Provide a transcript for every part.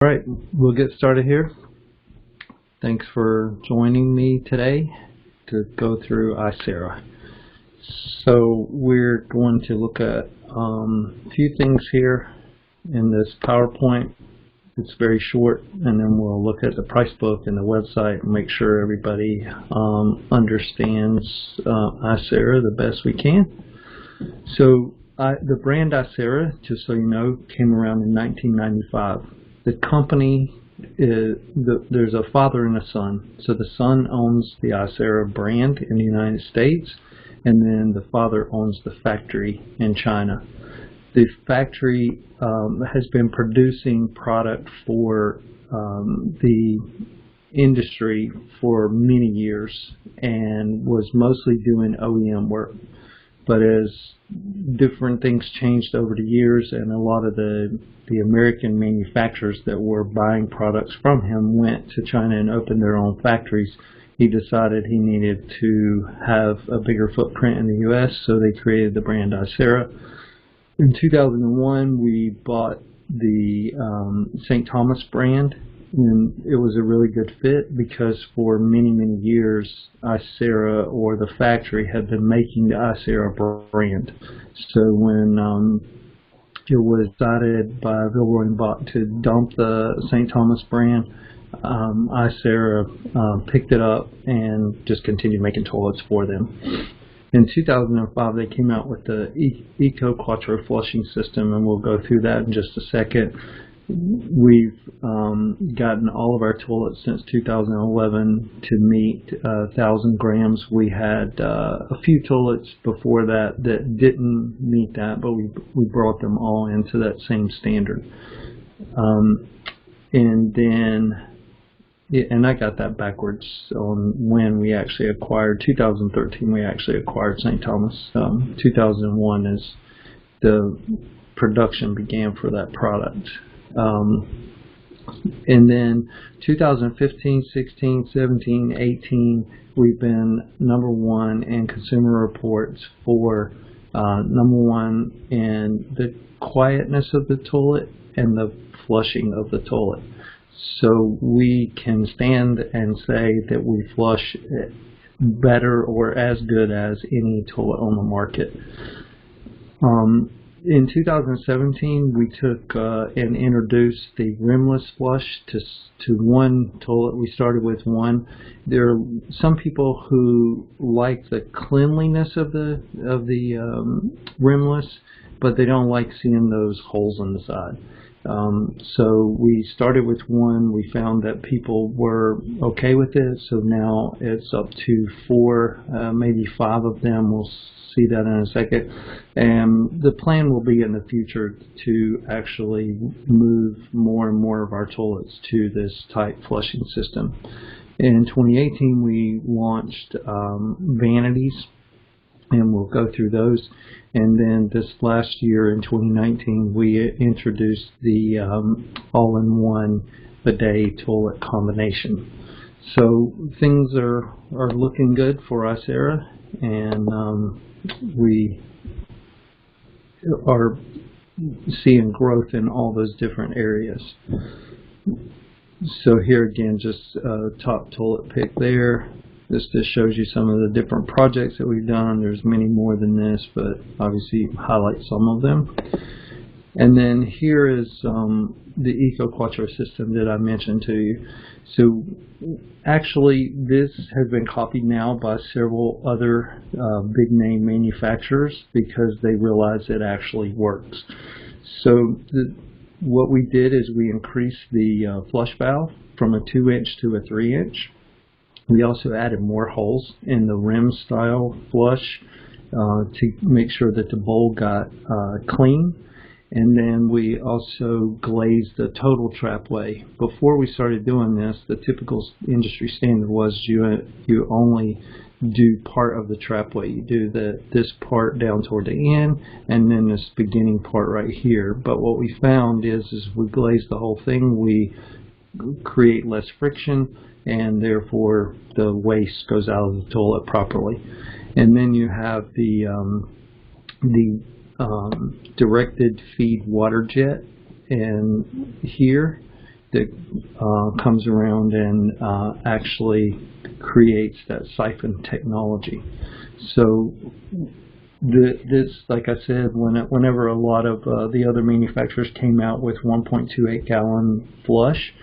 All right, we'll get started here. Thanks for joining me today to go through Icera. So we're going to look at a few things here in this PowerPoint. It's very short, and then we'll look at the price book and the website and make sure everybody understands Icera the best we can. So the brand Icera, just so you know, came around in 1995. The company there's a father and a son. So the son owns the Icera brand in the United States, and then the father owns the factory in China. The factory has been producing product for the industry for many years and was mostly doing OEM work. But as different things changed over the years, and a lot of the American manufacturers that were buying products from him went to China and opened their own factories, he decided he needed to have a bigger footprint in the U.S., so they created the brand Icera. In 2001, we bought the St. Thomas brand, and it was a really good fit because for many, many years, Icera, or the factory, had been making the Icera brand. So when it was decided by Villeroy and Boch to dump the St. Thomas brand, Icera picked it up and just continued making toilets for them. In 2005, they came out with the Eco Quattro flushing system, and we'll go through that in just a second. We've gotten all of our toilets since 2011 to meet 1,000 grams. We had a few toilets before that didn't meet that, but we brought them all into that same standard. And I got that backwards on when we actually acquired. 2013 we actually acquired St. Thomas. 2001 is the production began for that product. And then 2015, 16, 17, 18, we've been number one in Consumer Reports for number one in the quietness of the toilet and the flushing of the toilet. So we can stand and say that we flush better or as good as any toilet on the market. In 2017, we took and introduced the rimless flush to one toilet. We started with one. There are some people who like the cleanliness of the rimless, but they don't like seeing those holes in the side. So we started with one. We found that people were okay with it, so now it's up to 4, maybe 5 of them. We'll see that in a second. And the plan will be in the future to actually move more and more of our toilets to this tight flushing system. In 2018, we launched vanities, and we'll go through those. And then this last year in 2019, we introduced the all-in-one bidet toilet combination. So things are looking good for Icera, and we are seeing growth in all those different areas. So here again, just top toilet pick there. This just shows you some of the different projects that we've done. There's many more than this, but obviously highlight some of them. And then here is the Eco Quattro system that I mentioned to you. So actually this has been copied now by several other big name manufacturers because they realize it actually works. So what we did is we increased the flush valve from a 2-inch to a 3-inch. We also added more holes in the rim style flush to make sure that the bowl got clean. And then we also glazed the total trapway. Before we started doing this, the typical industry standard was you only do part of the trapway. You do this part down toward the end, and then this beginning part right here. But what we found is we glaze the whole thing, we create less friction, and therefore the waste goes out of the toilet properly. And then you have the directed feed water jet, and here that comes around and actually creates that siphon technology. So this, like I said, whenever a lot of the other manufacturers came out with 1.28 gallon flush,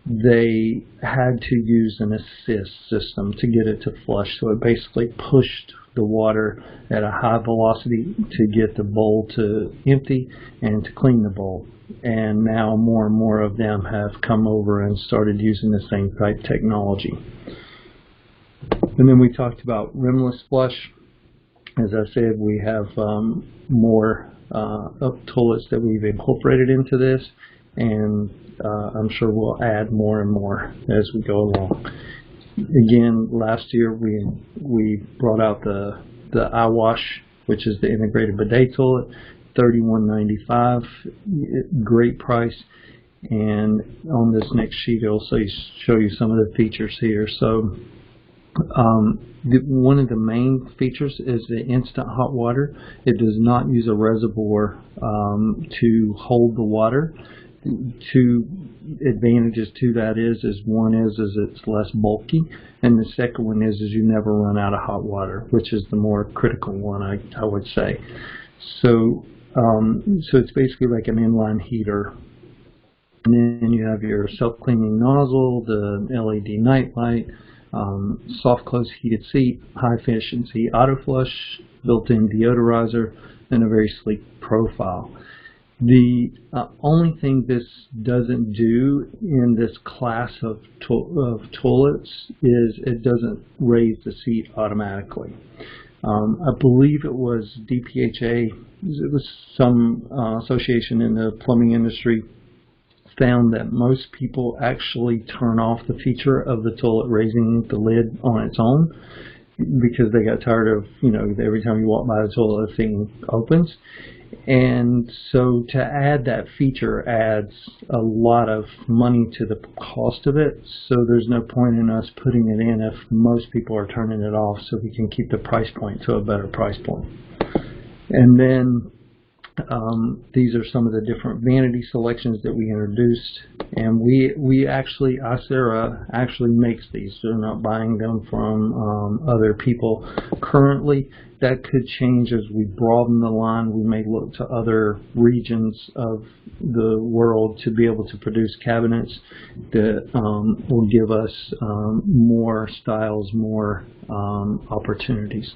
they had to use an assist system to get it to flush. So it basically pushed the water at a high velocity to get the bowl to empty and to clean the bowl. And now more and more of them have come over and started using the same type technology. And then we talked about rimless flush. As I said, we have more toilets that we've incorporated into this, and I'm sure we'll add more and more as we go along. Again, last year we brought out the iWash, which is the integrated bidet toilet, $31.95, great price. And on this next sheet, it'll show you some of the features here. So one of the main features is the instant hot water. It does not use a reservoir to hold the water. Two advantages to that is one is it's less bulky, and the second one is you never run out of hot water, which is the more critical one, I would say. So so it's basically like an inline heater. And then you have your self-cleaning nozzle, the LED night light, soft close heated seat, high efficiency auto flush, built-in deodorizer, and a very sleek profile. The only thing this doesn't do in this class of toilets is it doesn't raise the seat automatically. I believe it was DPHA, it was some association in the plumbing industry, found that most people actually turn off the feature of the toilet raising the lid on its own because they got tired of, every time you walk by the toilet, the thing opens. And so to add that feature adds a lot of money to the cost of it. So there's no point in us putting it in if most people are turning it off, so we can keep the price point to a better price point. And then these are some of the different vanity selections that we introduced, and Icera actually makes these. They're not buying them from other people currently. That could change as we broaden the line. We may look to other regions of the world to be able to produce cabinets that will give us more styles, more opportunities.